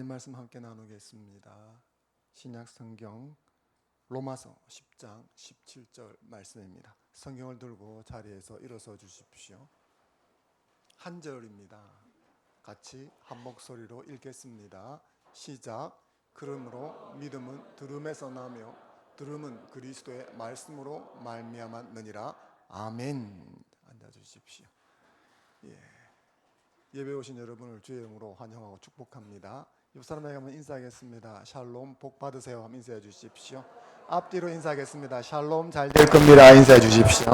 하나님 말씀 함께 나누겠습니다. 신약 성경 로마서 10장 17절 말씀입니다. 성경을 들고 자리에서 일어서 주십시오. 한 절입니다. 같이 한 목소리로 읽겠습니다. 시작. 그러므로 믿음은 들음에서 나며 들음은 그리스도의 말씀으로 말미암았느니라. 아멘. 앉아 주십시오. 예배 오신 여러분을 주의 이름으로 환영하고 축복합니다. 옆 사람에게 한번 인사하겠습니다. 샬롬, 복 받으세요 하면 인사해 주십시오. 앞뒤로 인사하겠습니다. 샬롬, 잘 될 겁니다. 인사해 주십시오.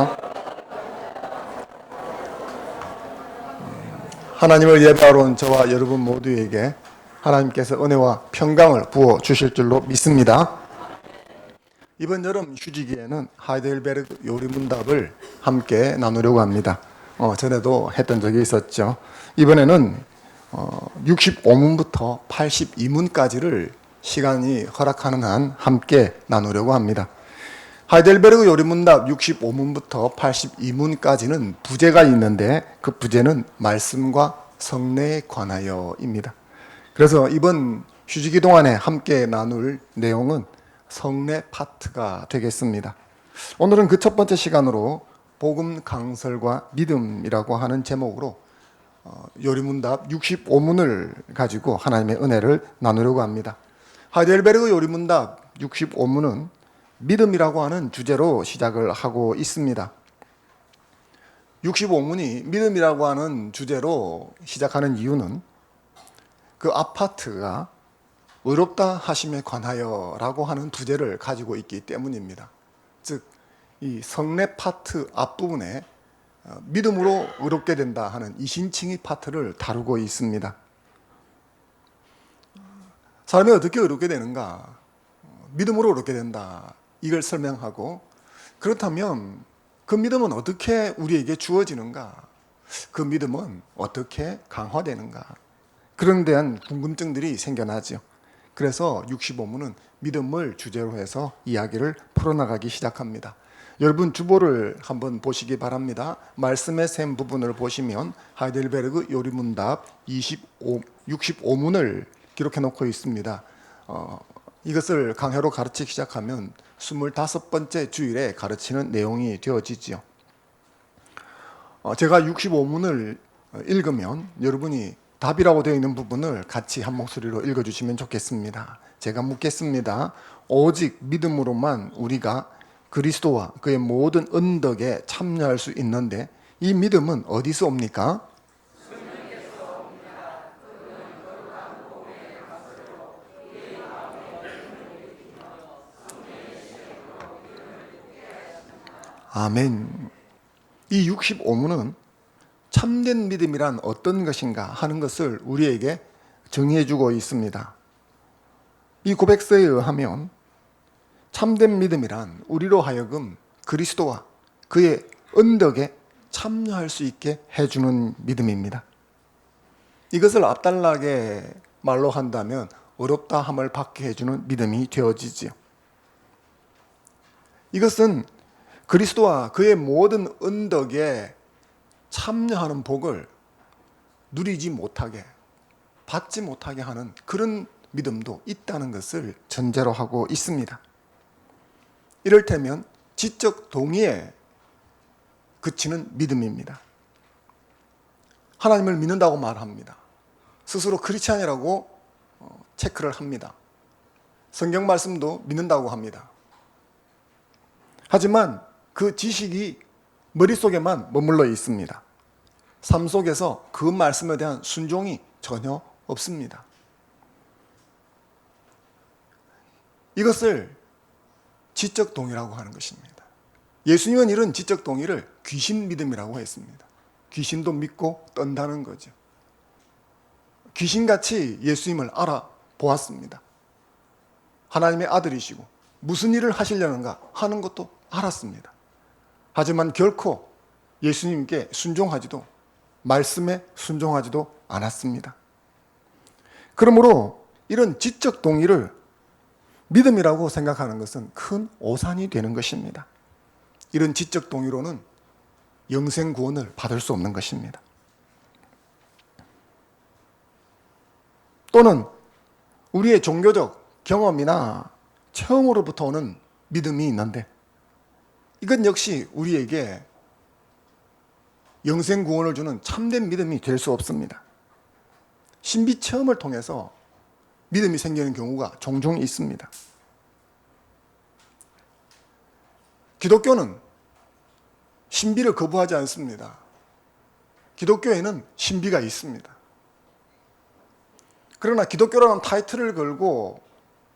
하나님을 예배하러 온 저와 여러분 모두에게 하나님께서 은혜와 평강을 부어 주실 줄로 믿습니다. 이번 여름 휴지기에는 하이델베르그 요리문답을 함께 나누려고 합니다. 전에도 했던 적이 있었죠. 이번에는 65문부터 82문까지를 시간이 허락하는 한 함께 나누려고 합니다. 하이델베르그 요리문답 65문부터 82문까지는 부제가 있는데 그 부제는 말씀과 성례에 관하여입니다. 그래서 이번 휴지기 동안에 함께 나눌 내용은 성례 파트가 되겠습니다. 오늘은 그 첫 번째 시간으로 복음 강설과 믿음이라고 하는 제목으로 요리문답 65문을 가지고 하나님의 은혜를 나누려고 합니다. 하이델베르그 요리문답 65문은 믿음이라고 하는 주제로 시작을 하고 있습니다. 65문이 믿음이라고 하는 주제로 시작하는 이유는 그 앞파트가 의롭다 하심에 관하여라고 하는 부제를 가지고 있기 때문입니다. 즉, 이 성례 파트 앞부분에 믿음으로 의롭게 된다 하는 이신칭의 파트를 다루고 있습니다. 사람이 어떻게 의롭게 되는가? 믿음으로 의롭게 된다. 이걸 설명하고, 그렇다면 그 믿음은 어떻게 우리에게 주어지는가? 그 믿음은 어떻게 강화되는가? 그런 데한 궁금증들이 생겨나죠. 그래서 65문은 믿음을 주제로 해서 이야기를 풀어나가기 시작합니다. 여러분 주보를 한번 보시기 바랍니다. 말씀의 샘 부분을 보시면 하이델베르그 요리문답 65문을 기록해 놓고 있습니다. 이것을 강해로 가르치기 시작하면 25번째 주일에 가르치는 내용이 되어지지요. 제가 65문을 읽으면 여러분이 답이라고 되어 있는 부분을 같이 한 목소리로 읽어주시면 좋겠습니다. 제가 묻겠습니다. 오직 믿음으로만 우리가 그리스도와 그의 모든 은덕에 참여할 수 있는데 이 믿음은 어디서 옵니까? 아멘. 이 65문은 참된 믿음이란 어떤 것인가 하는 것을 우리에게 정의해주고 있습니다. 이 고백서에 의하면 참된 믿음이란 우리로 하여금 그리스도와 그의 은덕에 참여할 수 있게 해주는 믿음입니다. 이것을 앞달나게 말로 한다면 어렵다 함을 받게 해주는 믿음이 되어지지요. 이것은 그리스도와 그의 모든 은덕에 참여하는 복을 누리지 못하게, 받지 못하게 하는 그런 믿음도 있다는 것을 전제로 하고 있습니다. 이를테면 지적 동의에 그치는 믿음입니다. 하나님을 믿는다고 말합니다. 스스로 크리스찬이라고 체크를 합니다. 성경 말씀도 믿는다고 합니다. 하지만 그 지식이 머릿속에만 머물러 있습니다. 삶 속에서 그 말씀에 대한 순종이 전혀 없습니다. 이것을 지적 동의라고 하는 것입니다. 예수님은 이런 지적 동의를 귀신 믿음이라고 했습니다. 귀신도 믿고 떤다는 거죠. 귀신같이 예수님을 알아보았습니다. 하나님의 아들이시고 무슨 일을 하시려는가 하는 것도 알았습니다. 하지만 결코 예수님께 순종하지도 말씀에 순종하지도 않았습니다. 그러므로 이런 지적 동의를 믿음이라고 생각하는 것은 큰 오산이 되는 것입니다. 이런 지적 동의로는 영생 구원을 받을 수 없는 것입니다. 또는 우리의 종교적 경험이나 체험으로부터 오는 믿음이 있는데 이건 역시 우리에게 영생 구원을 주는 참된 믿음이 될 수 없습니다. 신비 체험을 통해서 믿음이 생기는 경우가 종종 있습니다. 기독교는 신비를 거부하지 않습니다. 기독교에는 신비가 있습니다. 그러나 기독교라는 타이틀을 걸고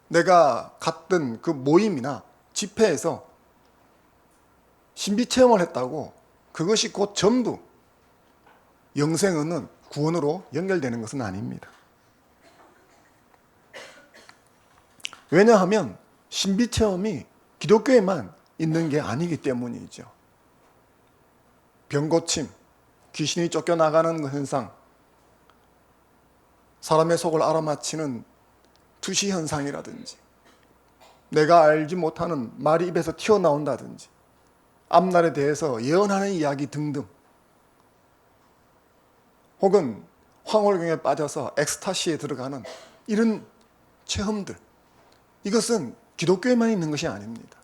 내가 갔던 그 모임이나 집회에서 신비 체험을 했다고 그것이 곧 전부 영생 얻는 구원으로 연결되는 것은 아닙니다. 왜냐하면 신비 체험이 기독교에만 있는 게 아니기 때문이죠. 병고침, 귀신이 쫓겨나가는 현상, 사람의 속을 알아맞히는 투시 현상이라든지, 내가 알지 못하는 말이 입에서 튀어나온다든지, 앞날에 대해서 예언하는 이야기 등등, 혹은 황홀경에 빠져서 엑스타시에 들어가는 이런 체험들, 이것은 기독교에만 있는 것이 아닙니다.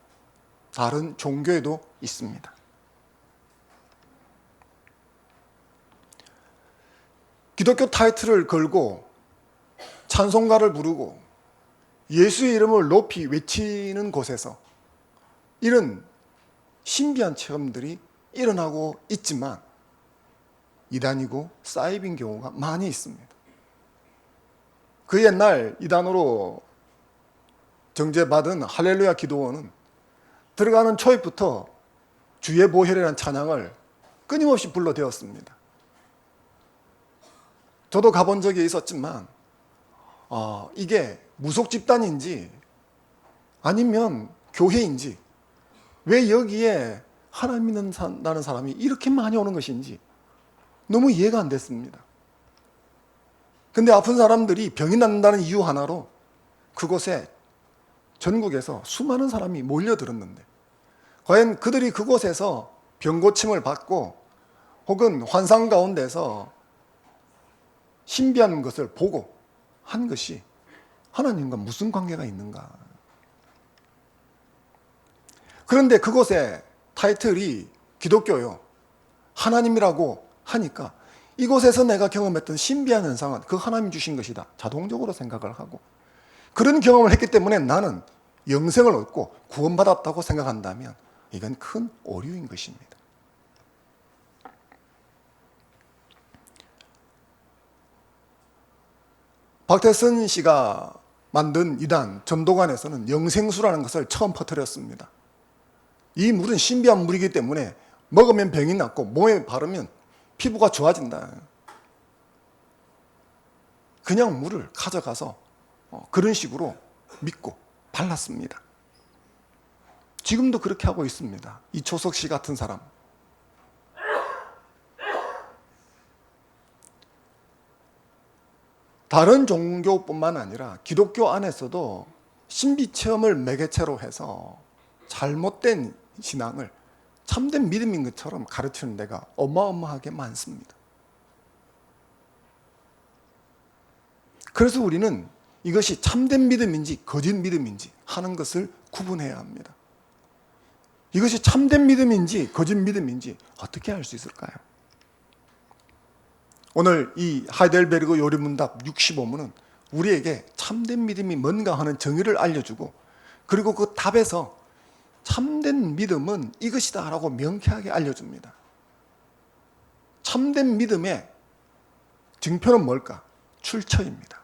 다른 종교에도 있습니다. 기독교 타이틀을 걸고 찬송가를 부르고 예수의 이름을 높이 외치는 곳에서 이런 신비한 체험들이 일어나고 있지만 이단이고 사이비인 경우가 많이 있습니다. 그 옛날 이단으로 정죄받은 할렐루야 기도원은 들어가는 초입부터 주의 보혈이라는 찬양을 끊임없이 불러대었습니다. 저도 가본 적이 있었지만 이게 무속 집단인지 아니면 교회인지 왜 여기에 하나님 믿는다는 사람이 이렇게 많이 오는 것인지 너무 이해가 안 됐습니다. 근데 아픈 사람들이 병이 낫는다는 이유 하나로 그곳에 전국에서 수많은 사람이 몰려들었는데 과연 그들이 그곳에서 병고침을 받고 혹은 환상 가운데서 신비한 것을 보고 한 것이 하나님과 무슨 관계가 있는가? 그런데 그곳에 타이틀이 기독교요, 하나님이라고 하니까 이곳에서 내가 경험했던 신비한 현상은 그 하나님이 주신 것이다. 자동적으로 생각을 하고 그런 경험을 했기 때문에 나는 영생을 얻고 구원받았다고 생각한다면 이건 큰 오류인 것입니다. 박태선 씨가 만든 이단 전도관에서는 영생수라는 것을 처음 퍼뜨렸습니다. 이 물은 신비한 물이기 때문에 먹으면 병이 낫고 몸에 바르면 피부가 좋아진다. 그냥 물을 가져가서 그런 식으로 믿고 발랐습니다. 지금도 그렇게 하고 있습니다. 이초석 씨 같은 사람. 다른 종교뿐만 아니라 기독교 안에서도 신비 체험을 매개체로 해서 잘못된 신앙을 참된 믿음인 것처럼 가르치는 데가 어마어마하게 많습니다. 그래서 우리는 이것이 참된 믿음인지 거짓 믿음인지 하는 것을 구분해야 합니다. 이것이 참된 믿음인지 거짓 믿음인지 어떻게 알 수 있을까요? 오늘 이 하이델베르그 요리문답 65문은 우리에게 참된 믿음이 뭔가 하는 정의를 알려주고 그리고 그 답에서 참된 믿음은 이것이다 라고 명쾌하게 알려줍니다. 참된 믿음의 증표는 뭘까? 출처입니다.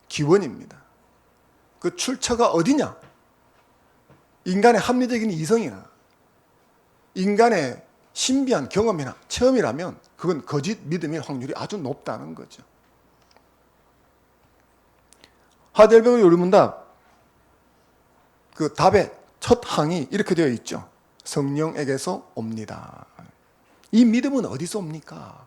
기원입니다. 그 출처가 어디냐? 인간의 합리적인 이성이나 인간의 신비한 경험이나 체험이라면 그건 거짓 믿음일 확률이 아주 높다는 거죠. 하이델베르그 요리문답 그 답의 첫 항이 이렇게 되어 있죠. 성령에게서 옵니다. 이 믿음은 어디서 옵니까?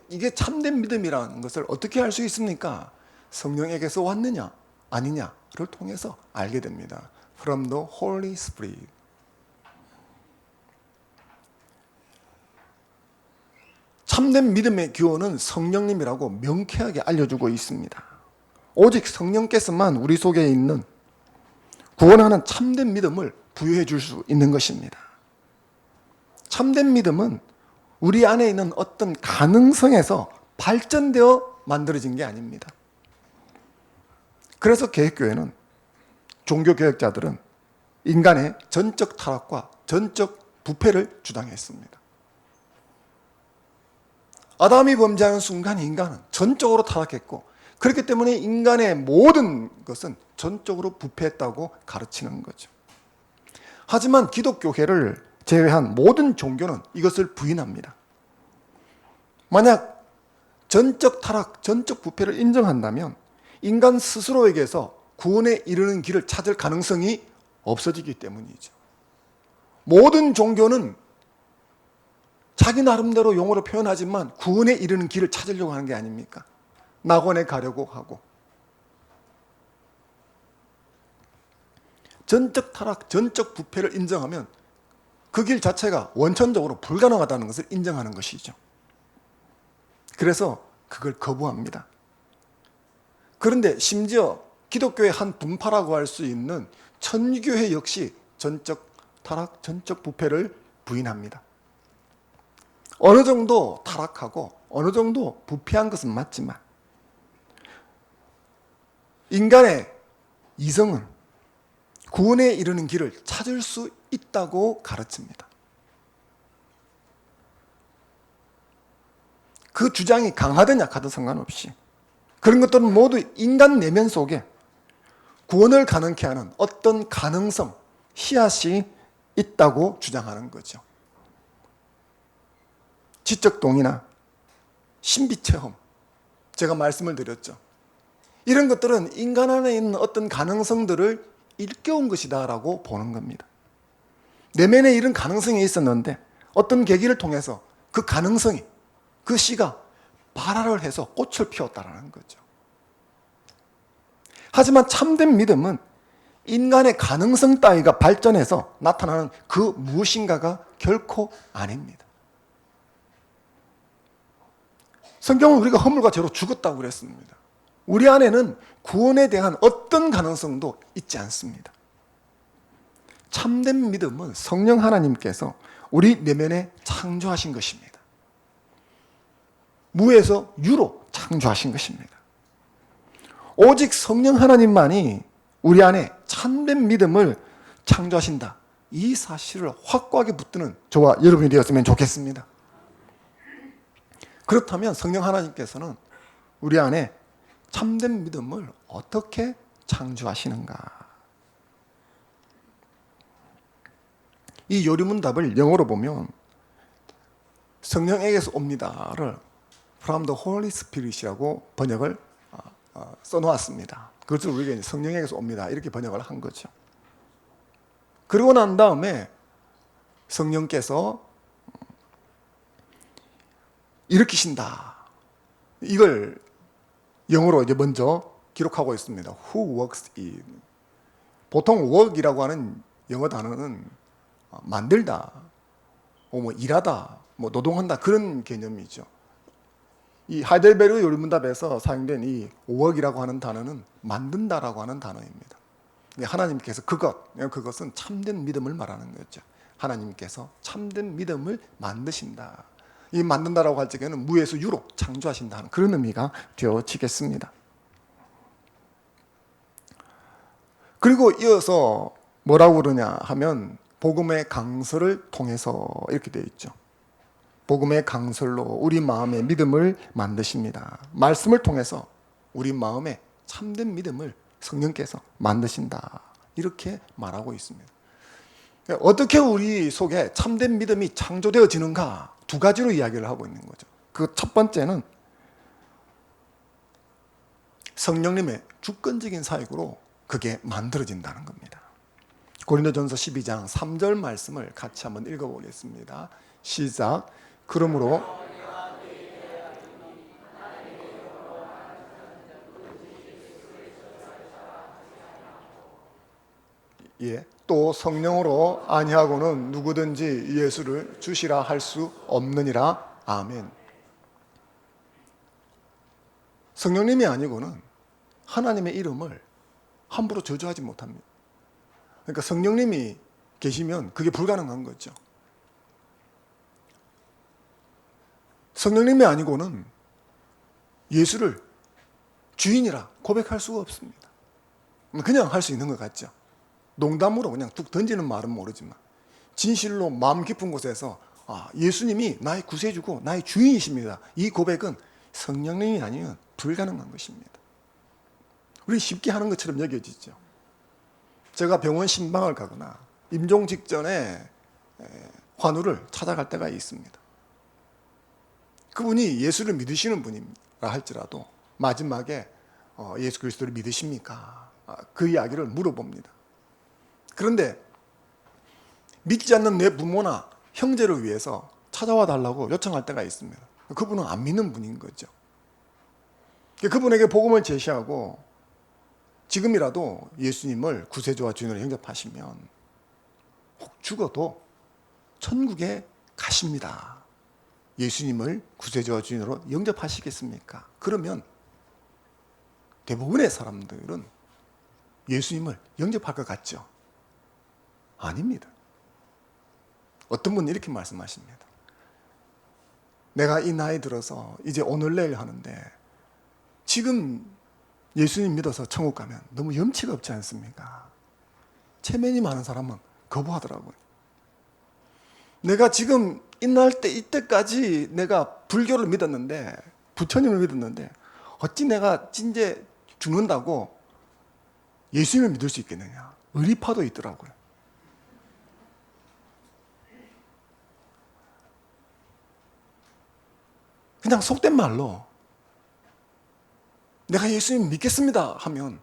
이게 참된 믿음이라는 것을 어떻게 알 수 있습니까? 성령에게서 왔느냐 아니냐를 통해서 알게 됩니다. From the Holy Spirit. 참된 믿음의 기원은 성령님이라고 명쾌하게 알려주고 있습니다. 오직 성령께서만 우리 속에 있는 구원하는 참된 믿음을 부여해 줄 수 있는 것입니다. 참된 믿음은 우리 안에 있는 어떤 가능성에서 발전되어 만들어진 게 아닙니다. 그래서 개혁교회는, 종교개혁자들은 인간의 전적 타락과 전적 부패를 주장했습니다. 아담이 범죄하는 순간 인간은 전적으로 타락했고, 그렇기 때문에 인간의 모든 것은 전적으로 부패했다고 가르치는 거죠. 하지만 기독교회를 제외한 모든 종교는 이것을 부인합니다. 만약 전적 타락, 전적 부패를 인정한다면 인간 스스로에게서 구원에 이르는 길을 찾을 가능성이 없어지기 때문이죠. 모든 종교는 자기 나름대로 용어로 표현하지만 구원에 이르는 길을 찾으려고 하는 게 아닙니까? 낙원에 가려고 하고. 전적 타락, 전적 부패를 인정하면 그 길 자체가 원천적으로 불가능하다는 것을 인정하는 것이죠. 그래서 그걸 거부합니다. 그런데 심지어 기독교의 한 분파라고 할 수 있는 천주교회 역시 전적 타락, 전적 부패를 부인합니다. 어느 정도 타락하고 어느 정도 부패한 것은 맞지만 인간의 이성은 구원에 이르는 길을 찾을 수 있다고 가르칩니다. 그 주장이 강하든 약하든 상관없이 그런 것들은 모두 인간 내면 속에 구원을 가능케 하는 어떤 가능성, 씨앗이 있다고 주장하는 거죠. 지적 동의나 신비 체험, 제가 말씀을 드렸죠. 이런 것들은 인간 안에 있는 어떤 가능성들을 일깨운 것이다라고 보는 겁니다. 내면에 이런 가능성이 있었는데 어떤 계기를 통해서 그 가능성이, 그 씨가 발화를 해서 꽃을 피웠다라는 거죠. 하지만 참된 믿음은 인간의 가능성 따위가 발전해서 나타나는 그 무엇인가가 결코 아닙니다. 성경은 우리가 허물과 죄로 죽었다고 그랬습니다. 우리 안에는 구원에 대한 어떤 가능성도 있지 않습니다. 참된 믿음은 성령 하나님께서 우리 내면에 창조하신 것입니다. 무에서 유로 창조하신 것입니다. 오직 성령 하나님만이 우리 안에 참된 믿음을 창조하신다. 이 사실을 확고하게 붙드는 저와 여러분이 되었으면 좋겠습니다. 그렇다면 성령 하나님께서는 우리 안에 참된 믿음을 어떻게 창조하시는가? 이 요리문답을 영어로 보면 성령에게서 옵니다를 From the Holy Spirit이라고 번역을 써놓았습니다. 그것을 우리가 이제 성령에게서 옵니다 이렇게 번역을 한 거죠. 그러고 난 다음에 성령께서 일으키신다. 이걸 영어로 이제 먼저 기록하고 있습니다. Who works in. 보통 work이라고 하는 영어 단어는 만들다, 뭐 일하다, 뭐 노동한다 그런 개념이죠. 이 하이델베르그 요리문답에서 사용된 이 work이라고 하는 단어는 만든다라고 하는 단어입니다. 하나님께서 그것은 참된 믿음을 말하는 거죠. 하나님께서 참된 믿음을 만드신다. 이 만든다라고 할 적에는 무에서 유로 창조하신다는 그런 의미가 되어지겠습니다. 그리고 이어서 뭐라고 그러냐 하면 복음의 강설을 통해서 이렇게 되어 있죠. 복음의 강설로 우리 마음의 믿음을 만드십니다. 말씀을 통해서 우리 마음에 참된 믿음을 성령께서 만드신다. 이렇게 말하고 있습니다. 어떻게 우리 속에 참된 믿음이 창조되어지는가? 두 가지로 이야기를 하고 있는 거죠. 그 첫 번째는 성령님의 주권적인 사역으로 그게 만들어진다는 겁니다. 고린도전서 12장 3절 말씀을 같이 한번 읽어보겠습니다. 시작. 그러므로 또 성령으로 아니하고는 누구든지 예수를 주시라 할 수 없느니라. 아멘. 성령님이 아니고는 하나님의 이름을 함부로 저주하지 못합니다. 그러니까 성령님이 계시면 그게 불가능한 거죠. 성령님이 아니고는 예수를 주인이라 고백할 수가 없습니다. 그냥 할 수 있는 것 같죠. 농담으로 그냥 툭 던지는 말은 모르지만 진실로 마음 깊은 곳에서 예수님이 나의 구세주고 나의 주인이십니다. 이 고백은 성령님이 아니면 불가능한 것입니다. 우리 쉽게 하는 것처럼 여겨지죠. 제가 병원 신방을 가거나 임종 직전에 환우를 찾아갈 때가 있습니다. 그분이 예수를 믿으시는 분이라 할지라도 마지막에 예수 그리스도를 믿으십니까? 그 이야기를 물어봅니다. 그런데 믿지 않는 내 부모나 형제를 위해서 찾아와 달라고 요청할 때가 있습니다. 그분은 안 믿는 분인 거죠. 그분에게 복음을 제시하고 지금이라도 예수님을 구세주와 주인으로 영접하시면 혹 죽어도 천국에 가십니다. 예수님을 구세주와 주인으로 영접하시겠습니까? 그러면 대부분의 사람들은 예수님을 영접할 것 같죠? 아닙니다. 어떤 분은 이렇게 말씀하십니다. 내가 이 나이 들어서 이제 오늘 내일 하는데 지금 예수님 믿어서 천국 가면 너무 염치가 없지 않습니까? 체면이 많은 사람은 거부하더라고요. 내가 지금 이때까지 내가 불교를 믿었는데, 부처님을 믿었는데, 어찌 내가 이제 죽는다고 예수님을 믿을 수 있겠느냐. 의리파도 있더라고요. 그냥 속된 말로 내가 예수님 믿겠습니다 하면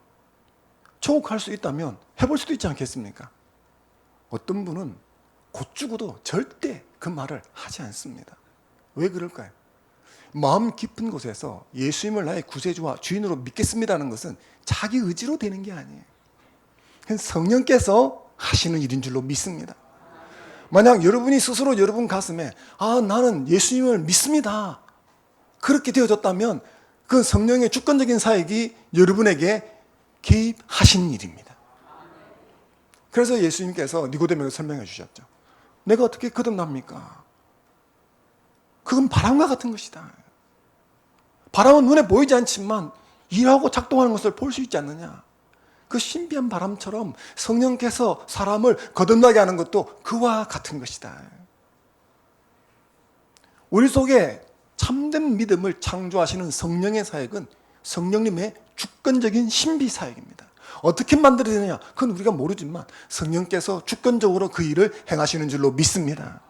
천국 갈 수 있다면 해볼 수도 있지 않겠습니까? 어떤 분은 곧 죽어도 절대 그 말을 하지 않습니다. 왜 그럴까요? 마음 깊은 곳에서 예수님을 나의 구세주와 주인으로 믿겠습니다는 것은 자기 의지로 되는 게 아니에요. 성령께서 하시는 일인 줄로 믿습니다. 만약 여러분이 스스로 여러분 가슴에 나는 예수님을 믿습니다, 그렇게 되어졌다면 그 성령의 주권적인 사역이 여러분에게 개입하신 일입니다. 그래서 예수님께서 니고데모에게 설명해 주셨죠. 내가 어떻게 거듭납니까? 그건 바람과 같은 것이다. 바람은 눈에 보이지 않지만 일하고 작동하는 것을 볼 수 있지 않느냐. 그 신비한 바람처럼 성령께서 사람을 거듭나게 하는 것도 그와 같은 것이다. 우리 속에 참된 믿음을 창조하시는 성령의 사역은 성령님의 주권적인 신비 사역입니다. 어떻게 만들어지느냐 그건 우리가 모르지만 성령께서 주권적으로 그 일을 행하시는 줄로 믿습니다.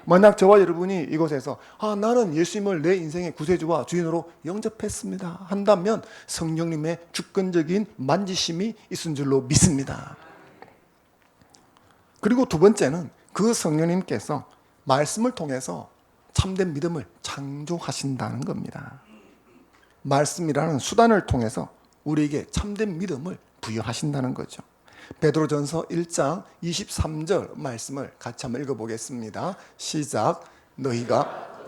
만약 저와 여러분이 이곳에서 나는 예수님을 내 인생의 구세주와 주인으로 영접했습니다 한다면 성령님의 주권적인 만지심이 있은 줄로 믿습니다. 그리고 두 번째는 그 성령님께서 말씀을 통해서 참된 믿음을 창조하신다는 겁니다. 말씀이라는 수단을 통해서 우리에게 참된 믿음을 부여하신다는 거죠. 베드로전서 1장 23절 말씀을 같이 한번 읽어보겠습니다. 시작. 너희가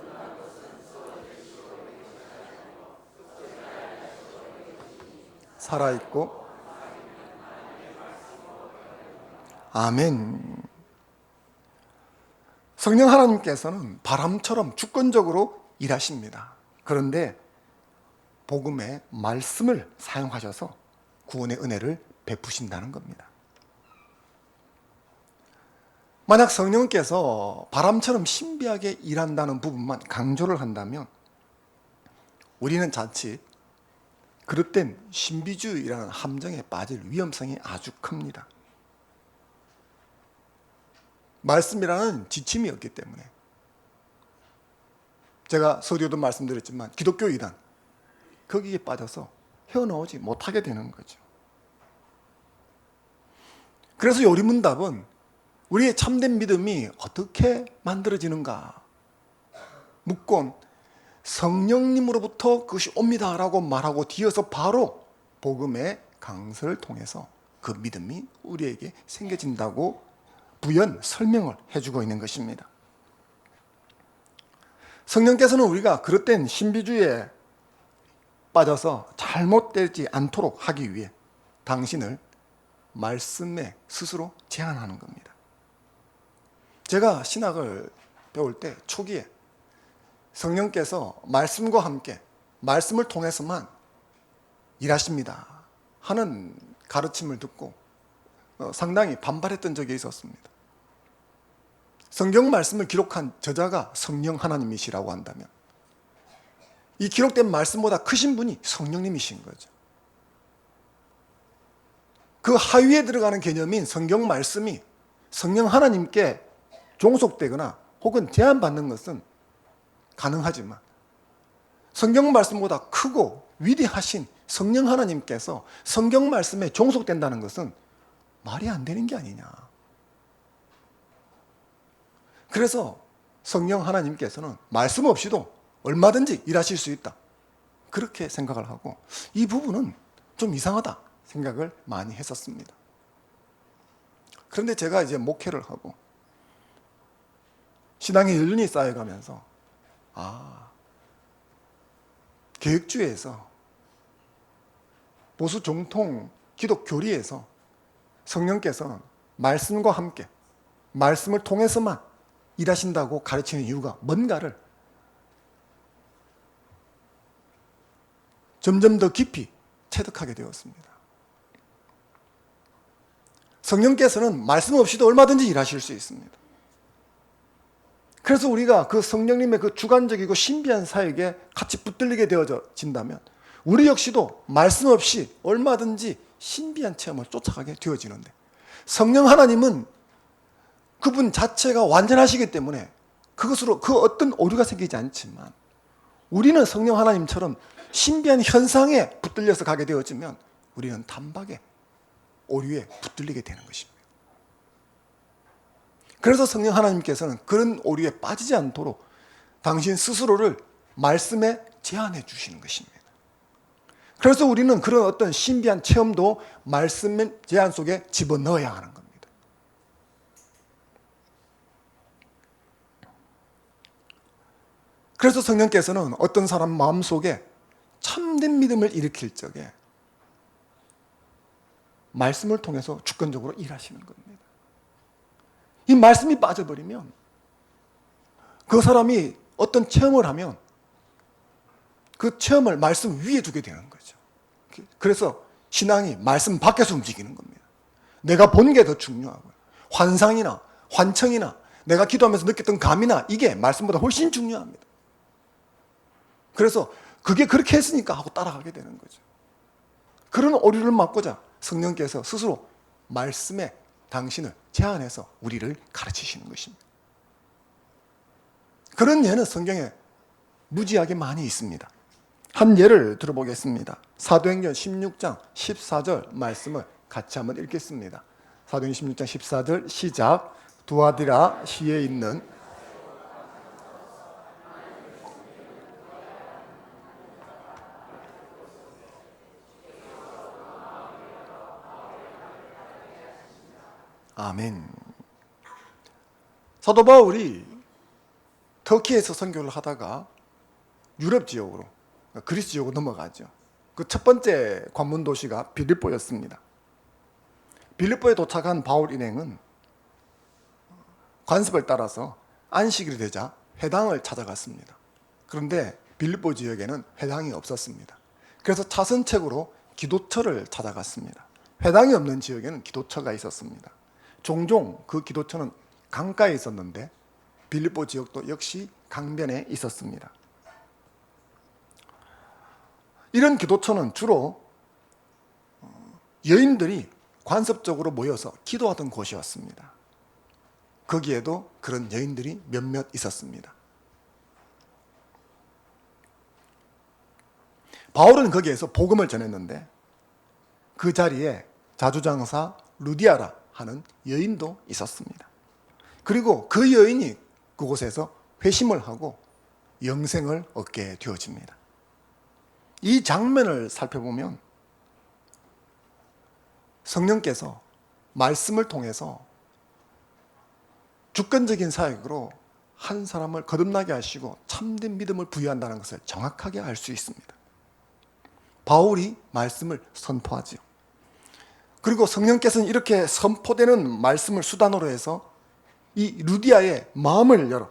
살아있고 아멘. 성령 하나님께서는 바람처럼 주권적으로 일하십니다. 그런데 복음의 말씀을 사용하셔서 구원의 은혜를 베푸신다는 겁니다. 만약 성령께서 바람처럼 신비하게 일한다는 부분만 강조를 한다면 우리는 자칫 그릇된 신비주의라는 함정에 빠질 위험성이 아주 큽니다. 말씀이라는 지침이 없기 때문에 제가 서두에도 말씀드렸지만 기독교 이단 거기에 빠져서 헤어나오지 못하게 되는 거죠. 그래서 요리문답은 우리의 참된 믿음이 어떻게 만들어지는가 묻곤 성령님으로부터 그것이 옵니다라고 말하고 뒤어서 바로 복음의 강서를 통해서 그 믿음이 우리에게 생겨진다고 부연 설명을 해주고 있는 것입니다. 성령께서는 우리가 그릇된 신비주의에 빠져서 잘못되지 않도록 하기 위해 당신을 말씀에 스스로 제한하는 겁니다. 제가 신학을 배울 때 초기에 성령께서 말씀과 함께 말씀을 통해서만 일하십니다 하는 가르침을 듣고 상당히 반발했던 적이 있었습니다. 성경 말씀을 기록한 저자가 성령 하나님이시라고 한다면 이 기록된 말씀보다 크신 분이 성령님이신 거죠. 그 하위에 들어가는 개념인 성경 말씀이 성령 하나님께 종속되거나 혹은 제한받는 것은 가능하지만 성경 말씀보다 크고 위대하신 성령 하나님께서 성경 말씀에 종속된다는 것은 말이 안 되는 게 아니냐. 그래서 성령 하나님께서는 말씀 없이도 얼마든지 일하실 수 있다. 그렇게 생각을 하고 이 부분은 좀 이상하다 생각을 많이 했었습니다. 그런데 제가 이제 목회를 하고 신앙의 연륜이 쌓여가면서 계획주의에서 보수 정통 기독 교리에서 성령께서는 말씀과 함께 말씀을 통해서만 일하신다고 가르치는 이유가 뭔가를 점점 더 깊이 체득하게 되었습니다. 성령께서는 말씀 없이도 얼마든지 일하실 수 있습니다. 그래서 우리가 그 성령님의 그 주관적이고 신비한 사역에 같이 붙들리게 되어진다면 우리 역시도 말씀 없이 얼마든지 신비한 체험을 쫓아가게 되어지는데 성령 하나님은 그분 자체가 완전하시기 때문에 그것으로 그 어떤 오류가 생기지 않지만 우리는 성령 하나님처럼 신비한 현상에 붙들려서 가게 되어지면 우리는 단박에 오류에 붙들리게 되는 것입니다. 그래서 성령 하나님께서는 그런 오류에 빠지지 않도록 당신 스스로를 말씀에 제한해 주시는 것입니다. 그래서 우리는 그런 어떤 신비한 체험도 말씀의 제한 속에 집어넣어야 하는 겁니다. 그래서 성령께서는 어떤 사람 마음속에 참된 믿음을 일으킬 적에 말씀을 통해서 주권적으로 일하시는 겁니다. 이 말씀이 빠져버리면 그 사람이 어떤 체험을 하면 그 체험을 말씀 위에 두게 되는 거죠. 그래서 신앙이 말씀 밖에서 움직이는 겁니다. 내가 본 게 더 중요하고요. 환상이나 환청이나 내가 기도하면서 느꼈던 감이나 이게 말씀보다 훨씬 중요합니다. 그래서 그게 그렇게 했으니까 하고 따라가게 되는 거죠. 그런 오류를 막고자 성령께서 스스로 말씀에 당신을 제한해서 우리를 가르치시는 것입니다. 그런 예는 성경에 무지하게 많이 있습니다. 한 예를 들어보겠습니다. 사도행전 16장 14절 말씀을 같이 한번 읽겠습니다. 사도행전 16장 14절 시작. 두아디라 시에 있는 아멘. 사도 바울이 터키에서 선교를 하다가 유럽 지역으로 그리스 지역으로 넘어가죠. 그 첫 번째 관문 도시가 빌립보였습니다. 빌립보에 도착한 바울 일행은 관습을 따라서 안식일이 되자 회당을 찾아갔습니다. 그런데 빌립보 지역에는 회당이 없었습니다. 그래서 차선책으로 기도처를 찾아갔습니다. 회당이 없는 지역에는 기도처가 있었습니다. 종종 그 기도처는 강가에 있었는데 빌립보 지역도 역시 강변에 있었습니다. 이런 기도처는 주로 여인들이 관습적으로 모여서 기도하던 곳이었습니다. 거기에도 그런 여인들이 몇몇 있었습니다. 바울은 거기에서 복음을 전했는데 그 자리에 자주장사 루디아라 하는 여인도 있었습니다. 그리고 그 여인이 그곳에서 회심을 하고 영생을 얻게 되어집니다. 이 장면을 살펴보면 성령께서 말씀을 통해서 주권적인 사역으로 한 사람을 거듭나게 하시고 참된 믿음을 부여한다는 것을 정확하게 알 수 있습니다. 바울이 말씀을 선포하지요. 그리고 성령께서는 이렇게 선포되는 말씀을 수단으로 해서 이 루디아의 마음을 열어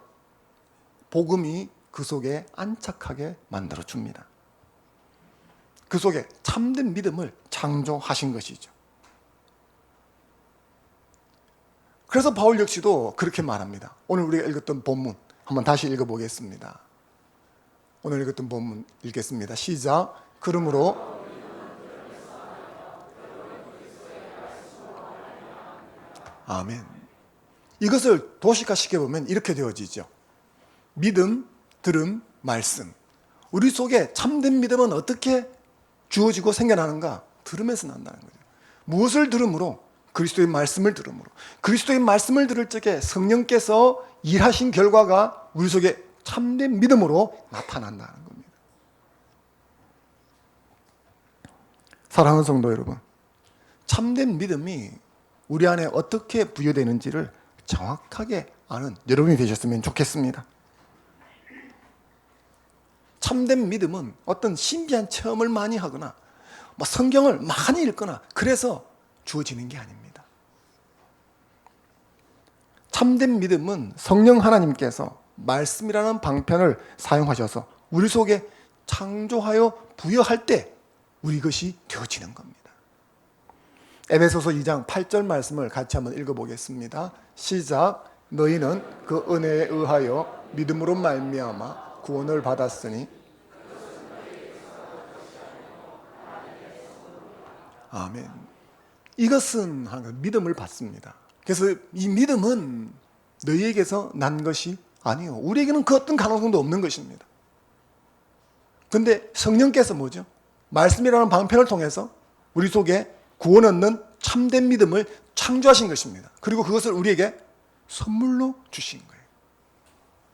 복음이 그 속에 안착하게 만들어 줍니다. 그 속에 참된 믿음을 창조하신 것이죠. 그래서 바울 역시도 그렇게 말합니다. 오늘 우리가 읽었던 본문 한번 다시 읽어보겠습니다. 오늘 읽었던 본문 읽겠습니다. 시작. 그러므로 아멘. 이것을 도식화시켜보면 이렇게 되어지죠. 믿음, 들음, 말씀. 우리 속에 참된 믿음은 어떻게 주어지고 생겨나는가? 들음에서 난다는 거죠. 무엇을 들음으로? 그리스도의 말씀을 들음으로. 그리스도의 말씀을 들을 적에 성령께서 일하신 결과가 우리 속에 참된 믿음으로 나타난다는 겁니다. 사랑하는 성도 여러분, 참된 믿음이 우리 안에 어떻게 부여되는지를 정확하게 아는 여러분이 되셨으면 좋겠습니다. 참된 믿음은 어떤 신비한 체험을 많이 하거나 성경을 많이 읽거나 그래서 주어지는 게 아닙니다. 참된 믿음은 성령 하나님께서 말씀이라는 방편을 사용하셔서 우리 속에 창조하여 부여할 때 우리 것이 되어지는 겁니다. 에베소서 2장 8절 말씀을 같이 한번 읽어보겠습니다. 시작. 너희는 그 은혜에 의하여 믿음으로 말미암아 구원을 받았으니 아멘. 이것은 믿음을 받습니다. 그래서 이 믿음은 너희에게서 난 것이 아니요. 우리에게는 그 어떤 가능성도 없는 것입니다. 그런데 성령께서 뭐죠? 말씀이라는 방편을 통해서 우리 속에 구원 얻는 참된 믿음을 창조하신 것입니다. 그리고 그것을 우리에게 선물로 주신 거예요.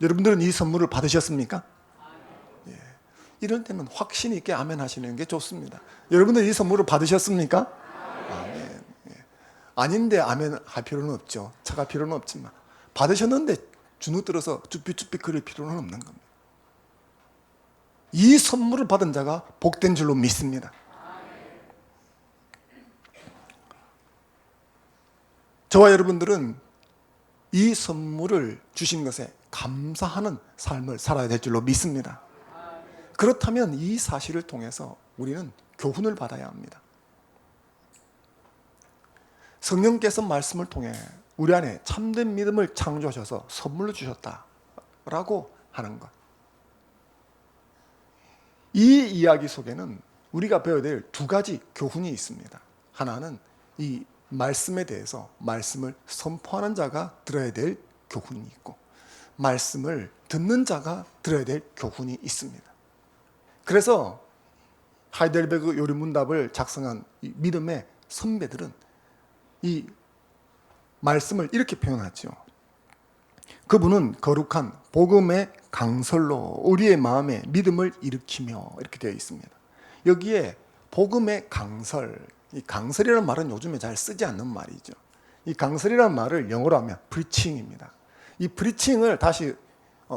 여러분들은 이 선물을 받으셨습니까? 예. 이럴 때는 확신 있게 아멘 하시는 게 좋습니다. 여러분들 이 선물을 받으셨습니까? 아멘. 예. 아닌데 아멘 할 필요는 없죠. 착할 필요는 없지만 받으셨는데 주눅들어서 쭈삐쭈삐 거릴 필요는 없는 겁니다. 이 선물을 받은 자가 복된 줄로 믿습니다. 저와 여러분들은 이 선물을 주신 것에 감사하는 삶을 살아야 될 줄로 믿습니다. 그렇다면 이 사실을 통해서 우리는 교훈을 받아야 합니다. 성령께서 말씀을 통해 우리 안에 참된 믿음을 창조하셔서 선물로 주셨다라고 하는 것. 이 이야기 속에는 우리가 배워야 될 두 가지 교훈이 있습니다. 하나는 이 말씀에 대해서 말씀을 선포하는 자가 들어야 될 교훈이 있고 말씀을 듣는 자가 들어야 될 교훈이 있습니다. 그래서 하이델베그 요리문답을 작성한 이 믿음의 선배들은 이 말씀을 이렇게 표현하죠. 그분은 거룩한 복음의 강설로 우리의 마음에 믿음을 일으키며 이렇게 되어 있습니다. 여기에 복음의 강설, 이 강설이라는 말은 요즘에 잘 쓰지 않는 말이죠. 이 강설이라는 말을 영어로 하면 preaching입니다. 이 preaching을 다시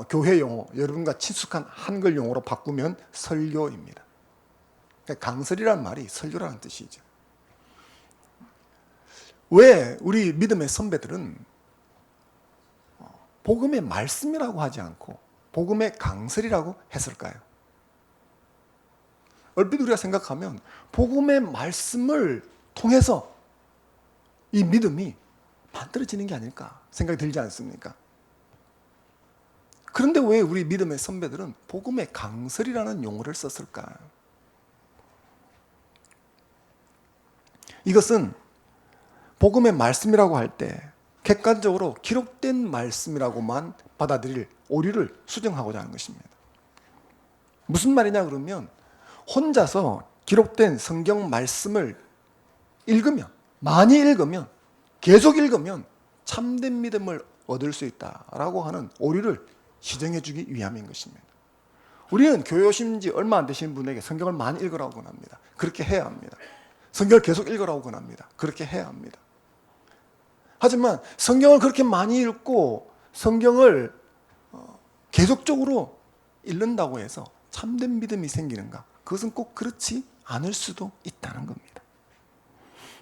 교회 용어, 여러분과 친숙한 한글 용어로 바꾸면 설교입니다. 그러니까 강설이라는 말이 설교라는 뜻이죠. 왜 우리 믿음의 선배들은 복음의 말씀이라고 하지 않고 복음의 강설이라고 했을까요? 얼핏 우리가 생각하면 복음의 말씀을 통해서 이 믿음이 만들어지는 게 아닐까 생각이 들지 않습니까? 그런데 왜 우리 믿음의 선배들은 복음의 강설이라는 용어를 썼을까? 이것은 복음의 말씀이라고 할 때 객관적으로 기록된 말씀이라고만 받아들일 오류를 수정하고자 하는 것입니다. 무슨 말이냐 그러면 혼자서 기록된 성경 말씀을 읽으면, 많이 읽으면, 계속 읽으면 참된 믿음을 얻을 수 있다라고 하는 오류를 시정해 주기 위함인 것입니다. 우리는 교회 오신 지 얼마 안 되신 분에게 성경을 많이 읽으라고 권합니다. 그렇게 해야 합니다. 성경을 계속 읽으라고 권합니다. 그렇게 해야 합니다. 하지만 성경을 그렇게 많이 읽고 성경을 계속적으로 읽는다고 해서 참된 믿음이 생기는가? 그것은 꼭 그렇지 않을 수도 있다는 겁니다.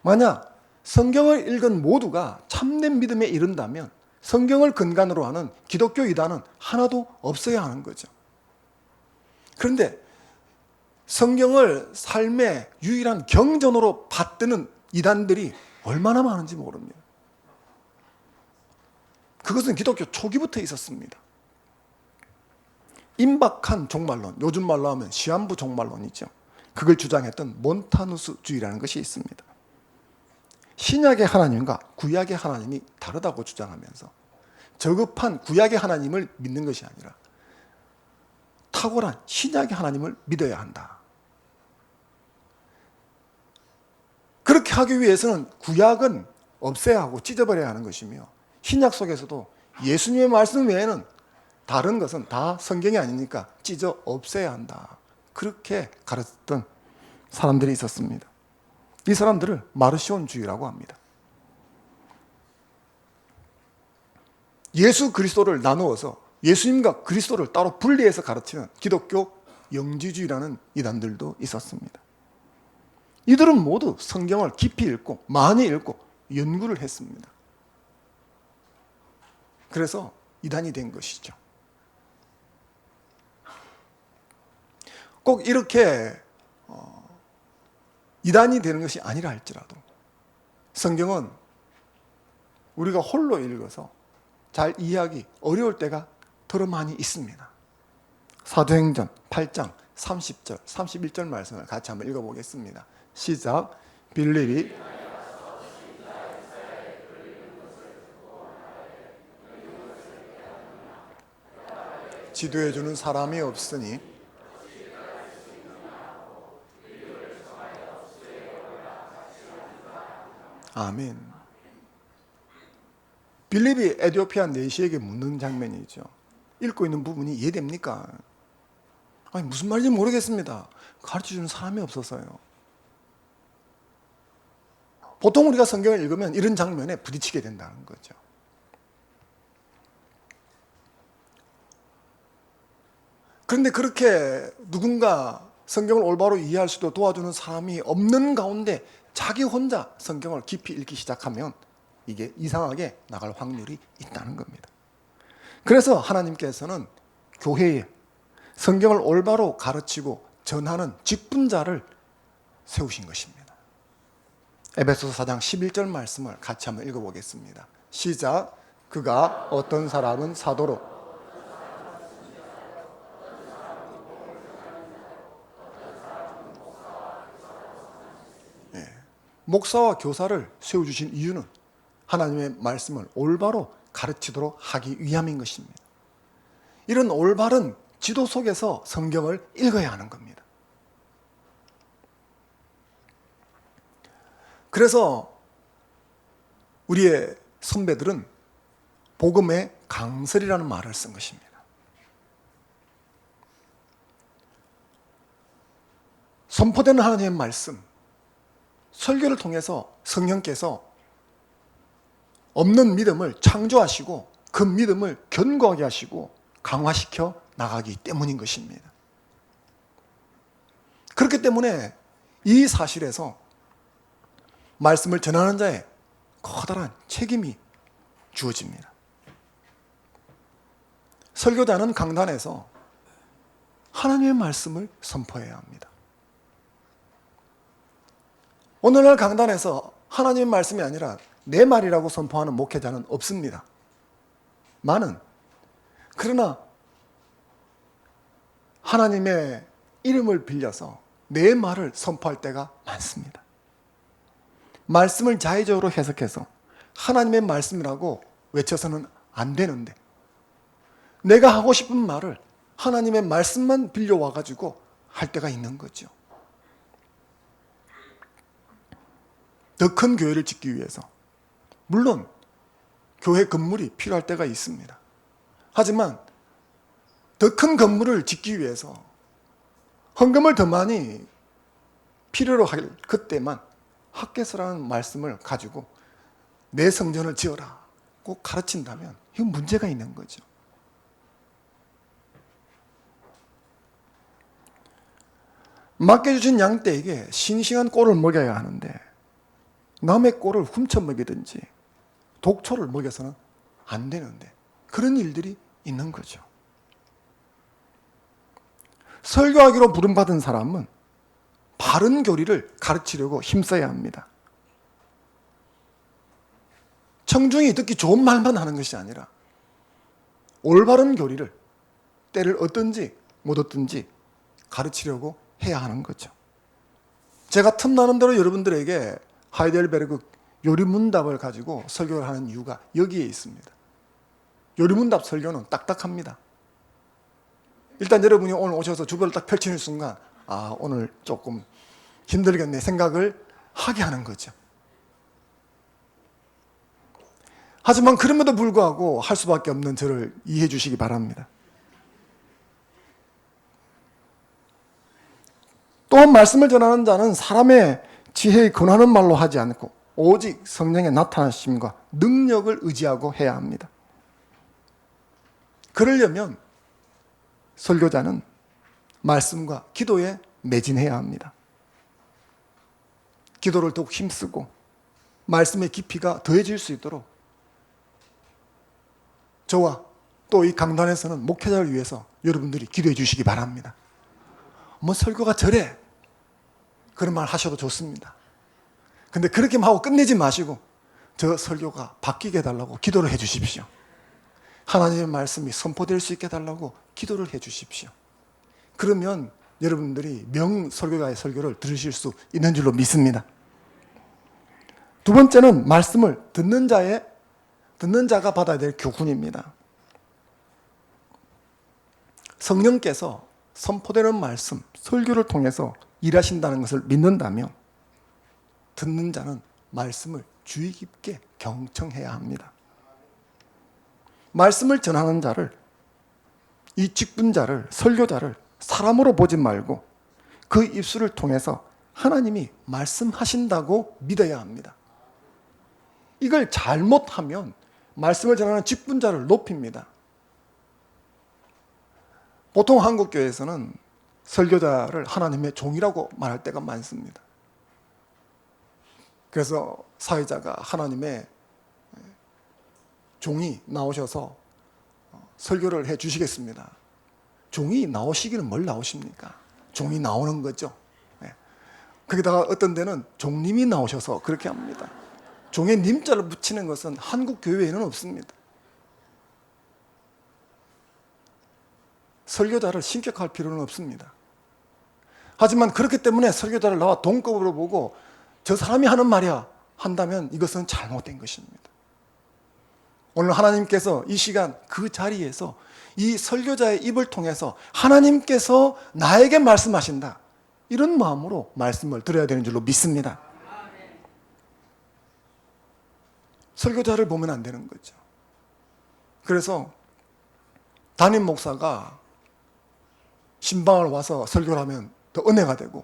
만약 성경을 읽은 모두가 참된 믿음에 이른다면 성경을 근간으로 하는 기독교 이단은 하나도 없어야 하는 거죠. 그런데 성경을 삶의 유일한 경전으로 받드는 이단들이 얼마나 많은지 모릅니다. 그것은 기독교 초기부터 있었습니다. 임박한 종말론, 요즘 말로 하면 시한부 종말론이죠. 그걸 주장했던 몬타누스주의라는 것이 있습니다. 신약의 하나님과 구약의 하나님이 다르다고 주장하면서 저급한 구약의 하나님을 믿는 것이 아니라 탁월한 신약의 하나님을 믿어야 한다. 그렇게 하기 위해서는 구약은 없애야 하고 찢어버려야 하는 것이며 신약 속에서도 예수님의 말씀 외에는 다른 것은 다 성경이 아니니까 찢어 없애야 한다. 그렇게 가르쳤던 사람들이 있었습니다. 이 사람들을 마르시온주의라고 합니다. 예수 그리스도를 나누어서 예수님과 그리스도를 따로 분리해서 가르치는 기독교 영지주의라는 이단들도 있었습니다. 이들은 모두 성경을 깊이 읽고 많이 읽고 연구를 했습니다. 그래서 이단이 된 것이죠. 꼭 이렇게 이단이 되는 것이 아니라 할지라도 성경은 우리가 홀로 읽어서 잘 이해하기 어려울 때가 더러 많이 있습니다. 사도행전 8장 30절, 31절 말씀을 같이 한번 읽어보겠습니다. 시작. 빌립이 지도해주는 사람이 없으니 아멘. 빌립이 에티오피아 내시에게 묻는 장면이죠. 읽고 있는 부분이 이해됩니까? 아니, 무슨 말인지 모르겠습니다. 가르쳐주는 사람이 없어서요. 보통 우리가 성경을 읽으면 이런 장면에 부딪히게 된다는 거죠. 그런데 그렇게 누군가 성경을 올바로 이해할 수도 도와주는 사람이 없는 가운데 자기 혼자 성경을 깊이 읽기 시작하면 이게 이상하게 나갈 확률이 있다는 겁니다. 그래서 하나님께서는 교회에 성경을 올바로 가르치고 전하는 직분자를 세우신 것입니다. 에베소서 4장 11절 말씀을 같이 한번 읽어보겠습니다. 시작. 그가 어떤 사람은 사도로 목사와 교사를 세워주신 이유는 하나님의 말씀을 올바로 가르치도록 하기 위함인 것입니다. 이런 올바른 지도 속에서 성경을 읽어야 하는 겁니다. 그래서 우리의 선배들은 복음의 강설이라는 말을 쓴 것입니다. 선포되는 하나님의 말씀, 설교를 통해서 성령께서 없는 믿음을 창조하시고 그 믿음을 견고하게 하시고 강화시켜 나가기 때문인 것입니다. 그렇기 때문에 이 사실에서 말씀을 전하는 자의 커다란 책임이 주어집니다. 설교자는 강단에서 하나님의 말씀을 선포해야 합니다. 오늘날 강단에서 하나님의 말씀이 아니라 내 말이라고 선포하는 목회자는 없습니다. 많은. 그러나 하나님의 이름을 빌려서 내 말을 선포할 때가 많습니다. 말씀을 자의적으로 해석해서 하나님의 말씀이라고 외쳐서는 안 되는데 내가 하고 싶은 말을 하나님의 말씀만 빌려와가지고 할 때가 있는 거죠. 더 큰 교회를 짓기 위해서 물론 교회 건물이 필요할 때가 있습니다. 하지만 더 큰 건물을 짓기 위해서 헌금을 더 많이 필요로 할 그때만 학개서라는 말씀을 가지고 내 성전을 지어라고 가르친다면 이건 문제가 있는 거죠. 맡겨주신 양떼에게 싱싱한 꼴을 먹여야 하는데 남의 꼴을 훔쳐 먹이든지 독초를 먹여서는 안 되는데 그런 일들이 있는 거죠. 설교하기로 부름받은 사람은 바른 교리를 가르치려고 힘써야 합니다. 청중이 듣기 좋은 말만 하는 것이 아니라 올바른 교리를 때를 얻든지 못 얻든지 가르치려고 해야 하는 거죠. 제가 틈나는 대로 여러분들에게 하이델베르그 요리문답을 가지고 설교를 하는 이유가 여기에 있습니다. 요리문답 설교는 딱딱합니다. 일단 여러분이 오늘 오셔서 주보를 딱 펼치는 순간 오늘 조금 힘들겠네 생각을 하게 하는 거죠. 하지만 그럼에도 불구하고 할 수밖에 없는 저를 이해해 주시기 바랍니다. 또한 말씀을 전하는 자는 사람의 지혜에 근하는 말로 하지 않고 오직 성령의 나타나심과 능력을 의지하고 해야 합니다. 그러려면 설교자는 말씀과 기도에 매진해야 합니다. 기도를 더욱 힘쓰고 말씀의 깊이가 더해질 수 있도록 저와 또 이 강단에서는 목회자를 위해서 여러분들이 기도해 주시기 바랍니다. 뭐 설교가 저래 그런 말 하셔도 좋습니다. 근데 그렇게만 하고 끝내지 마시고 저 설교가 바뀌게 해달라고 기도를 해 주십시오. 하나님의 말씀이 선포될 수 있게 해달라고 기도를 해 주십시오. 그러면 여러분들이 명설교가의 설교를 들으실 수 있는 줄로 믿습니다. 두 번째는 말씀을 듣는 자가 받아야 될 교훈입니다. 성령께서 선포되는 말씀, 설교를 통해서 일하신다는 것을 믿는다면 듣는 자는 말씀을 주의 깊게 경청해야 합니다. 말씀을 전하는 자를, 이 직분자를, 설교자를 사람으로 보지 말고 그 입술을 통해서 하나님이 말씀하신다고 믿어야 합니다. 이걸 잘못하면 말씀을 전하는 직분자를 높입니다. 보통 한국교회에서는 설교자를 하나님의 종이라고 말할 때가 많습니다. 그래서 사회자가 하나님의 종이 나오셔서 설교를 해 주시겠습니다. 종이 나오시기는 뭘 나오십니까? 종이 나오는 거죠. 거기다가 어떤 데는 종님이 나오셔서 그렇게 합니다. 종에 님자를 붙이는 것은 한국 교회에는 없습니다. 설교자를 신격할 필요는 없습니다. 하지만 그렇기 때문에 설교자를 나와 동급으로 보고 저 사람이 하는 말이야 한다면 이것은 잘못된 것입니다. 오늘 하나님께서 이 시간 그 자리에서 이 설교자의 입을 통해서 하나님께서 나에게 말씀하신다. 이런 마음으로 말씀을 들어야 되는 줄로 믿습니다. 설교자를 보면 안 되는 거죠. 그래서 담임 목사가 신방을 와서 설교를 하면 더 은혜가 되고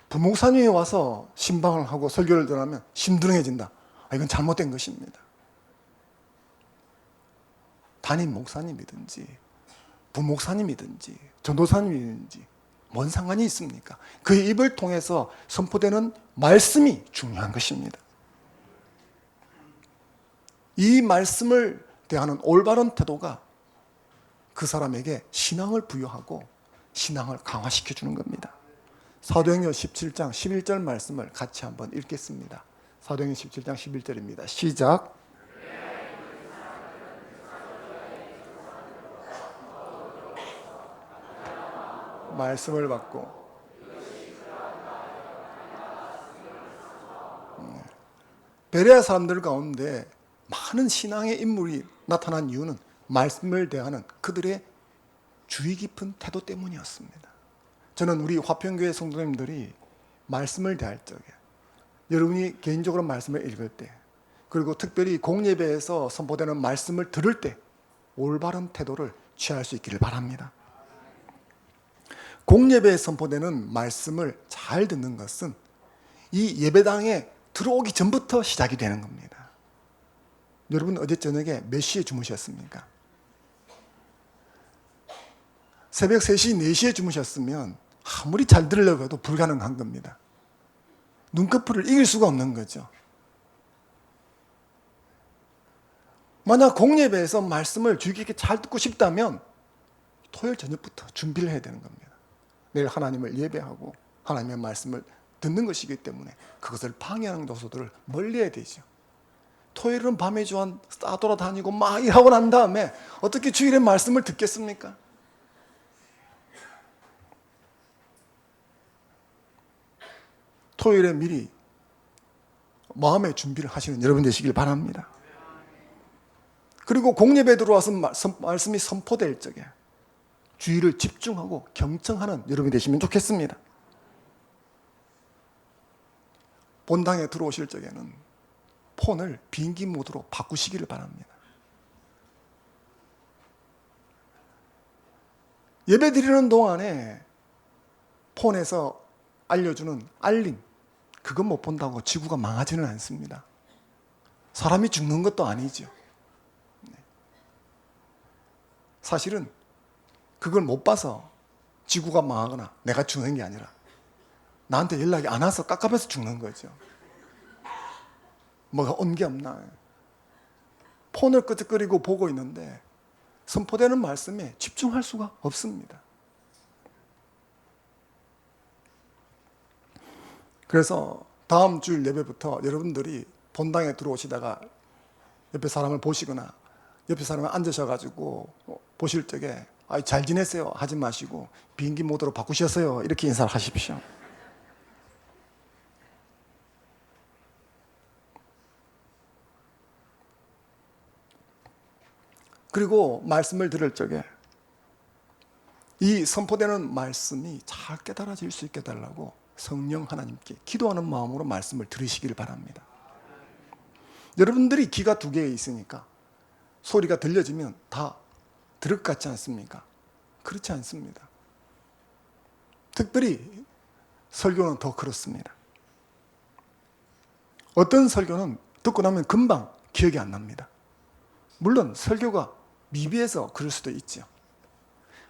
부목사님이 와서 신방을 하고 설교를 들으면 심드렁해진다. 이건 잘못된 것입니다. 담임 목사님이든지 부목사님이든지 전도사님이든지 뭔 상관이 있습니까? 그의 입을 통해서 선포되는 말씀이 중요한 것입니다. 이 말씀을 대하는 올바른 태도가 그 사람에게 신앙을 부여하고 신앙을 강화시켜 주는 겁니다. 사도행전 17장 11절 말씀을 같이 한번 읽겠습니다. 사도행전 17장 11절입니다. 시작. 말씀을 받고 베레아 사람들 가운데 많은 신앙의 인물이 나타난 이유는 말씀을 대하는 그들의 주의 깊은 태도 때문이었습니다. 저는 우리 화평교회 성도님들이 말씀을 대할 적에 여러분이 개인적으로 말씀을 읽을 때 그리고 특별히 공예배에서 선포되는 말씀을 들을 때 올바른 태도를 취할 수 있기를 바랍니다. 공예배에 선포되는 말씀을 잘 듣는 것은 이 예배당에 들어오기 전부터 시작이 되는 겁니다. 여러분 어제 저녁에 몇 시에 주무셨습니까? 새벽 3시, 4시에 주무셨으면 아무리 잘 들으려고 해도 불가능한 겁니다. 눈꺼풀을 이길 수가 없는 거죠. 만약 공예배에서 말씀을 주의 깊게 잘 듣고 싶다면 토요일 저녁부터 준비를 해야 되는 겁니다. 내일 하나님을 예배하고 하나님의 말씀을 듣는 것이기 때문에 그것을 방해하는 요소들을 멀리해야 되죠. 토요일은 밤에 조한 싸돌아다니고 막 일하고 난 다음에 어떻게 주일에 말씀을 듣겠습니까? 토요일에 미리 마음의 준비를 하시는 여러분 되시길 바랍니다. 그리고 공예배 들어와서 말씀이 선포될 적에 주의를 집중하고 경청하는 여러분이 되시면 좋겠습니다. 본당에 들어오실 적에는 폰을 비행기 모드로 바꾸시기를 바랍니다. 예배 드리는 동안에 폰에서 알려주는 알림, 그것 못 본다고 지구가 망하지는 않습니다. 사람이 죽는 것도 아니죠. 사실은 그걸 못 봐서 지구가 망하거나 내가 죽는 게 아니라 나한테 연락이 안 와서 깝깝해서 죽는 거죠. 뭐가 온 게 없나. 폰을 끄적거리고 보고 있는데 선포되는 말씀에 집중할 수가 없습니다. 그래서 다음 주일 예배부터 여러분들이 본당에 들어오시다가 옆에 사람을 보시거나 옆에 사람을 앉으셔가지고 보실 적에 잘 지냈어요 하지 마시고 비행기 모드로 바꾸셨어요 이렇게 인사를 하십시오. 그리고 말씀을 들을 적에 이 선포되는 말씀이 잘 깨달아질 수 있게 해달라고 성령 하나님께 기도하는 마음으로 말씀을 들으시길 바랍니다. 여러분들이 귀가 두 개 있으니까 소리가 들려지면 다 들을 것 같지 않습니까? 그렇지 않습니다. 특별히 설교는 더 그렇습니다. 어떤 설교는 듣고 나면 금방 기억이 안 납니다. 물론 설교가 미비해서 그럴 수도 있죠.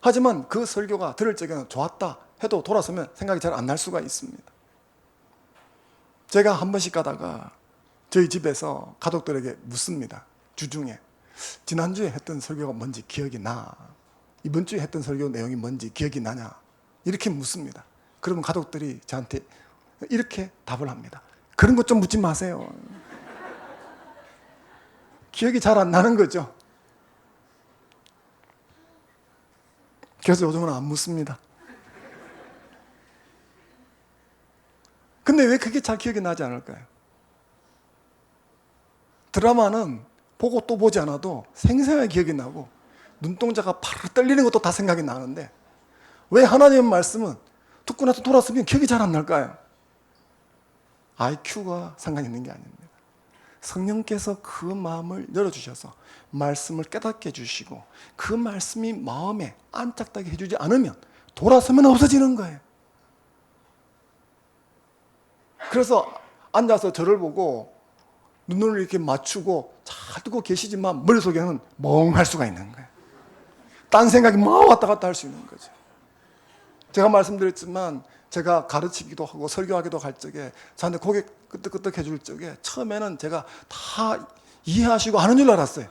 하지만 그 설교가 들을 적에는 좋았다 해도 돌아서면 생각이 잘 안 날 수가 있습니다. 제가 한 번씩 가다가 저희 집에서 가족들에게 묻습니다. 주중에 지난주에 했던 설교가 뭔지 기억이 나? 이번 주에 했던 설교 내용이 뭔지 기억이 나냐? 이렇게 묻습니다. 그러면 가족들이 저한테 이렇게 답을 합니다. 그런 것 좀 묻지 마세요. 기억이 잘 안 나는 거죠. 그래서 요즘은 안 묻습니다. 근데 왜 그게 잘 기억이 나지 않을까요? 드라마는 보고 또 보지 않아도 생생하게 기억이 나고 눈동자가 파르르 떨리는 것도 다 생각이 나는데 왜 하나님의 말씀은 듣고 나서 돌아서면 기억이 잘 안 날까요? IQ가 상관이 있는 게 아닙니다. 성령께서 그 마음을 열어주셔서 말씀을 깨닫게 해주시고 그 말씀이 마음에 안짝다게 해주지 않으면 돌아서면 없어지는 거예요. 그래서 앉아서 저를 보고 눈을 이렇게 맞추고 잘 듣고 계시지만 머릿속에는 멍할 수가 있는 거예요. 딴 생각이 막 왔다 갔다 할 수 있는 거죠. 제가 말씀드렸지만 제가 가르치기도 하고 설교하기도 할 적에 저한테 고개 끄덕끄덕 해줄 적에 처음에는 제가 다 이해하시고 하는 줄 알았어요.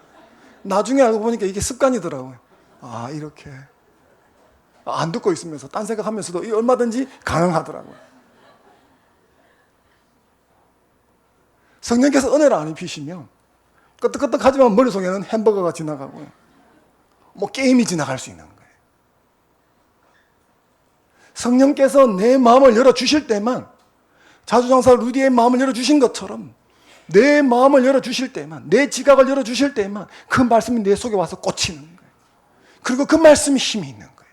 나중에 알고 보니까 이게 습관이더라고요. 이렇게 안 듣고 있으면서 딴 생각하면서도 얼마든지 가능하더라고요. 성령께서 은혜를 안 입히시면 끄덕끄덕하지만 머릿속에는 햄버거가 지나가고요. 뭐 게임이 지나갈 수 있는 거예요. 성령께서 내 마음을 열어주실 때만 자주장사 루디의 마음을 열어주신 것처럼 내 마음을 열어주실 때만 내 지각을 열어주실 때만 그 말씀이 내 속에 와서 꽂히는 거예요. 그리고 그 말씀이 힘이 있는 거예요.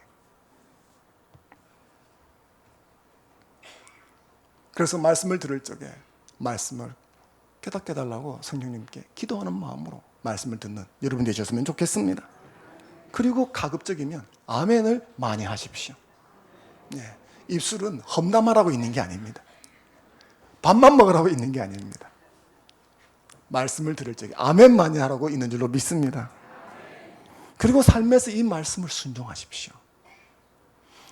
그래서 말씀을 들을 적에 말씀을 깨닫게 해달라고 성령님께 기도하는 마음으로 말씀을 듣는 여러분 되셨으면 좋겠습니다. 그리고 가급적이면 아멘을 많이 하십시오. 네, 입술은 험담하라고 있는 게 아닙니다. 밥만 먹으라고 있는 게 아닙니다. 말씀을 들을 적에 아멘 많이 하라고 있는 줄로 믿습니다. 그리고 삶에서 이 말씀을 순종하십시오.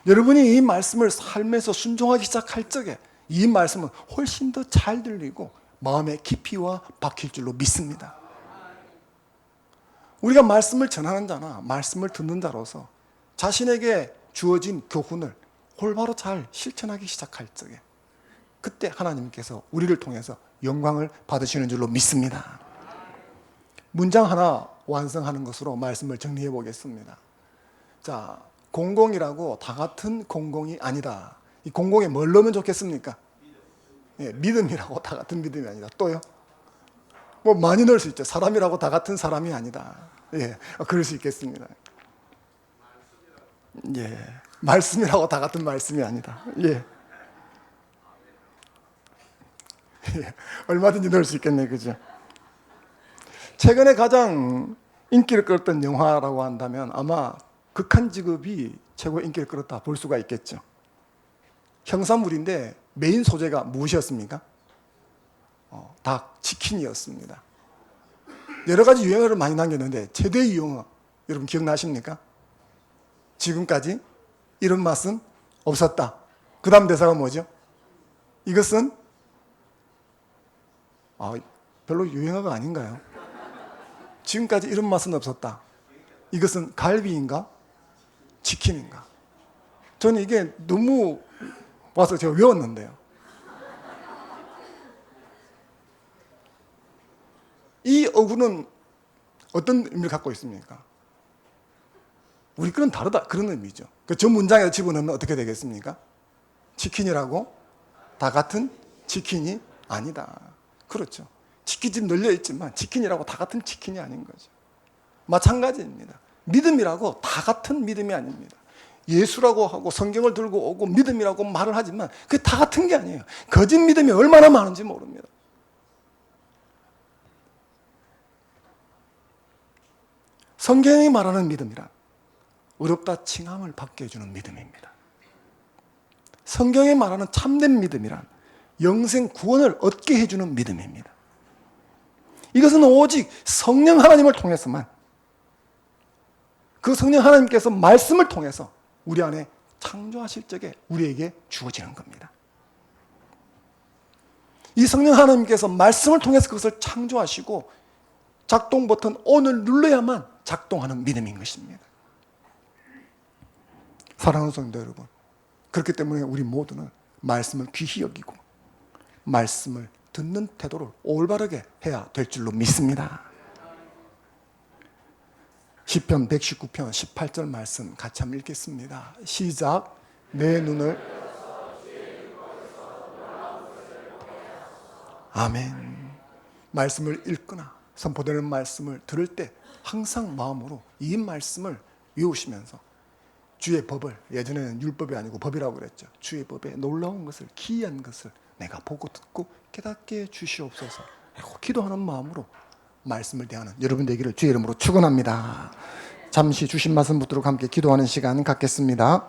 여러분이 이 말씀을 삶에서 순종하기 시작할 적에 이 말씀은 훨씬 더 잘 들리고 마음의 깊이와 박힐 줄로 믿습니다. 우리가 말씀을 전하는 자나 말씀을 듣는 자로서 자신에게 주어진 교훈을 올바로 잘 실천하기 시작할 적에 그때 하나님께서 우리를 통해서 영광을 받으시는 줄로 믿습니다. 문장 하나 완성하는 것으로 말씀을 정리해 보겠습니다. 자, 공공이라고 다 같은 공공이 아니다. 이 공공에 뭘 넣으면 좋겠습니까? 예, 믿음이라고 다 같은 믿음이 아니다. 또요? 뭐 많이 넣을 수 있죠. 사람이라고 다 같은 사람이 아니다. 예, 그럴 수 있겠습니다. 예, 말씀이라고 다 같은 말씀이 아니다. 예. 예, 얼마든지 넣을 수 있겠네요. 그죠? 최근에 가장 인기를 끌었던 영화라고 한다면 아마 극한 직업이 최고 인기를 끌었다 볼 수가 있겠죠. 형사물인데 메인 소재가 무엇이었습니까? 닭, 치킨이었습니다. 여러 가지 유행어를 많이 남겼는데 최대의 유행어 여러분 기억나십니까? 지금까지 이런 맛은 없었다. 그 다음 대사가 뭐죠? 이것은 별로 유행어가 아닌가요? 지금까지 이런 맛은 없었다. 이것은 갈비인가? 치킨인가? 저는 이게 너무 와서 제가 외웠는데요. 이 어구는 어떤 의미를 갖고 있습니까? 우리 거는 다르다 그런 의미죠. 저 문장에 집어넣으면 어떻게 되겠습니까? 치킨이라고 다 같은 치킨이 아니다. 그렇죠. 치킨집 널려있지만 치킨이라고 다 같은 치킨이 아닌 거죠. 마찬가지입니다. 믿음이라고 다 같은 믿음이 아닙니다. 예수라고 하고 성경을 들고 오고 믿음이라고 말을 하지만 그게 다 같은 게 아니에요. 거짓 믿음이 얼마나 많은지 모릅니다. 성경이 말하는 믿음이란 어렵다 칭함을 받게 해주는 믿음입니다. 성경이 말하는 참된 믿음이란 영생 구원을 얻게 해주는 믿음입니다. 이것은 오직 성령 하나님을 통해서만, 그 성령 하나님께서 말씀을 통해서 우리 안에 창조하실 적에 우리에게 주어지는 겁니다. 이 성령 하나님께서 말씀을 통해서 그것을 창조하시고 작동 버튼 ON을 눌러야만 작동하는 믿음인 것입니다. 사랑하는 성도 여러분, 그렇기 때문에 우리 모두는 말씀을 귀히 여기고 말씀을 듣는 태도를 올바르게 해야 될 줄로 믿습니다. 시편 119편 18절 말씀 같이 한번 읽겠습니다. 시작. 내 눈을 아멘. 말씀을 읽거나 선포되는 말씀을 들을 때 항상 마음으로 이 말씀을 외우시면서 주의 법을, 예전에는 율법이 아니고 법이라고 그랬죠. 주의 법에 놀라운 것을, 기이한 것을 내가 보고 듣고 깨닫게 주시옵소서 하고 기도하는 마음으로 말씀을 대하는 여러분 되기를 주의 이름으로 축원합니다. 잠시 주신 말씀 붙들고 함께 기도하는 시간 갖겠습니다.